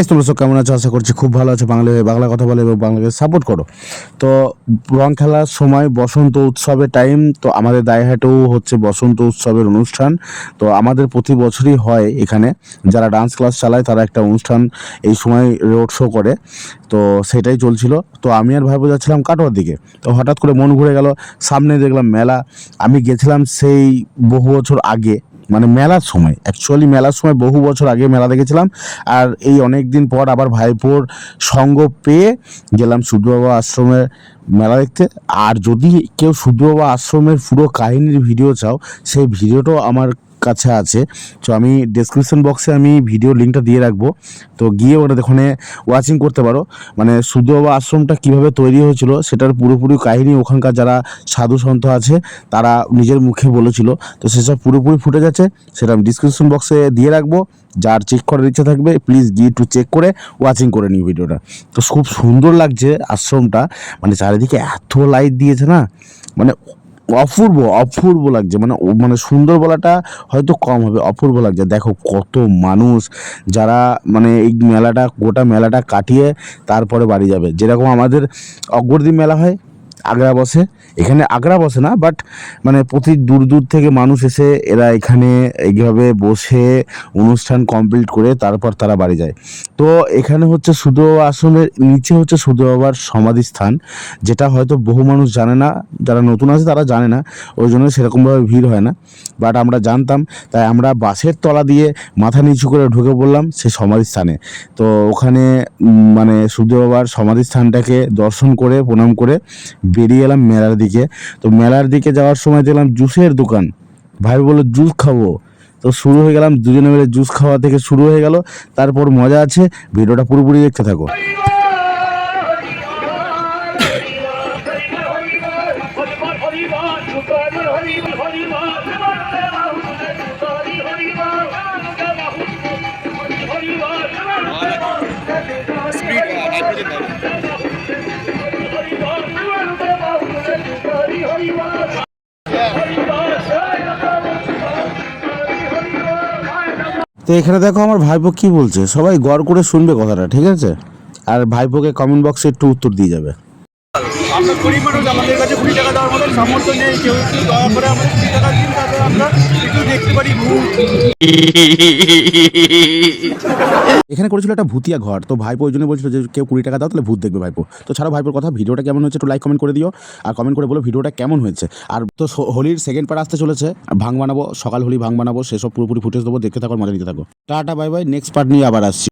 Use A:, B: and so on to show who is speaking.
A: তোমরা সব কেমন আছো? আশা করছি খুব ভালো আছো। বাংলা কথা বলে এবং বাংলাকে সাপোর্ট করো। তো রং খেলার সময় বসন্ত উৎসবের টাইম, তো আমাদের দায়হাটেও হচ্ছে বসন্ত উৎসবের অনুষ্ঠান। তো আমাদের প্রতি বছরই হয় এখানে, যারা ডান্স ক্লাস চালায় তারা একটা অনুষ্ঠান এই সময় রোড শো করে। তো সেটাই চলছিল। তো আমি আর ভাইপো যাচ্ছিলাম কাটোয়ার দিকে। তো হঠাৎ করে মন ঘুরে গেল, সামনে দেখলাম মেলা। আমি গেছিলাম সেই বহু বছর আগে, মানে মেলার সময়, অ্যাকচুয়ালি মেলার সময় বহু বছর আগে মেলা দেখেছিলাম। আর এই অনেক দিন পর আবার ভাইপোর সঙ্গ পেয়ে গেলাম সূর্য বাবা আশ্রমের মেলা দেখতে। আর যদি কেউ সূর্য বাবা আশ্রমের পুরো কাহিনীর ভিডিও চাও, সেই ভিডিওটাও আমার কাছে আছে। তো আমি ডেসক্রিপশন বক্সে আমি ভিডিও লিঙ্কটা দিয়ে রাখবো, তো গিয়ে ওখানে ওয়াচিং করতে পারো। মানে সূর্য বাবা আশ্রমটা কীভাবে তৈরি হয়েছিল সেটার পুরোপুরি কাহিনী ওখানকার যারা সাধু সন্ত আছে তারা নিজের মুখে বলেছিল। তো সেসব পুরোপুরি ফুটেজ আছে, সেটা আমি ডিসক্রিপশন বক্সে দিয়ে রাখবো। যার চেক করার ইচ্ছা থাকবে প্লিজ গিয়ে একটু চেক করে ওয়াচিং করে নিই ভিডিওটা। তো খুব সুন্দর লাগছে আশ্রমটা, মানে চারিদিকে এত লাইট দিয়েছে না, মানে অপূর্ব অপূর্ব লাগছে। মানে সুন্দর বলাটা হয়তো কম হবে, অপূর্ব লাগছে। দেখো কত মানুষ, যারা মানে এই মেলাটা, গোটা মেলাটা কাটিয়ে তারপরে বাড়ি যাবে। যেরকম আমাদের অগ্রদীপ মেলা হয়, আগড়া বসে, এখানে আগড়া বসে না, বাট মানে প্রতি দূর দূর থেকে মানুষ এসে এরা এখানে এইভাবে বসে অনুষ্ঠান কমপ্লিট করে তারপর তারা বাড়ি যায়। তো এখানে হচ্ছে সূর্য বাবা আশ্রমের নিচে হচ্ছে সূর্য বাবার সমাধিস্থান, যেটা হয়তো বহু মানুষ জানে না, যারা নতুন আছে তারা জানে না, ওই জন্য সেরকমভাবে ভিড় হয় না। বাট আমরা জানতাম, তাই আমরা বাসের তলা দিয়ে মাথা নিচু করে ঢুকে পড়লাম সেই সমাধিস্থানে। তো ওখানে মানে সূর্য বাবার সমাধিস্থানটাকে দর্শন করে প্রণাম করে বেরিয়ে এলাম মেলার দিকে। তো মেলার দিকে যাওয়ার সময় দেখলাম জুসের দোকান। ভাই বললো জুস খাবো, তো শুরু হয়ে গেলাম, দুজনে মিলে জুস খাওয়া থেকে শুরু হয়ে গেল। তারপর মজা আছে, ভিডিওটা পুরোপুরি দেখতে থাকো। তো এখানে দেখো আমার ভাইপো কি বলছে, সবাই গড় করে শুনবে কথাটা, ঠিক আছে? আর ভাইপোকে কমেন্ট বক্সে একটু উত্তর দিয়ে যাবে।
B: আমরা গরিব মানুষ, আমাদের কাছে 20 টাকা দেওয়ার মতন সামর্থ্য নেই। কেউ একটু দয়া করে আমাদের 20 টাকা দিন, তাতে আমরা একটু দেখতে পারি ভূত।
A: এখানে করেছিল একটা ভূতিয়া ঘর, তো ভাইপো ওই জন্য বলছিল যে কেউ 20 টাকা দাও তাহলে ভূত দেখবে ভাইপো। তো ছাড়ো ভাইপোর কথা, ভিডিওটা কেমন হয়েছে একটু লাইক কমেন্ট করে দিও, আর কমেন্ট করে বলো ভিডিওটা কেমন হয়েছে। আর তো হোলির সেকেন্ড পার্ট আসতে চলেছে, ভাং বানাবো, সকাল হোলি ভাং বানাবো, সেসব পুরোপুরি ফুটেজ দেবো, দেখতে থাকো, মজা নিতে থাকো। Tata bye bye, next part নিয়ে আবার আসছি।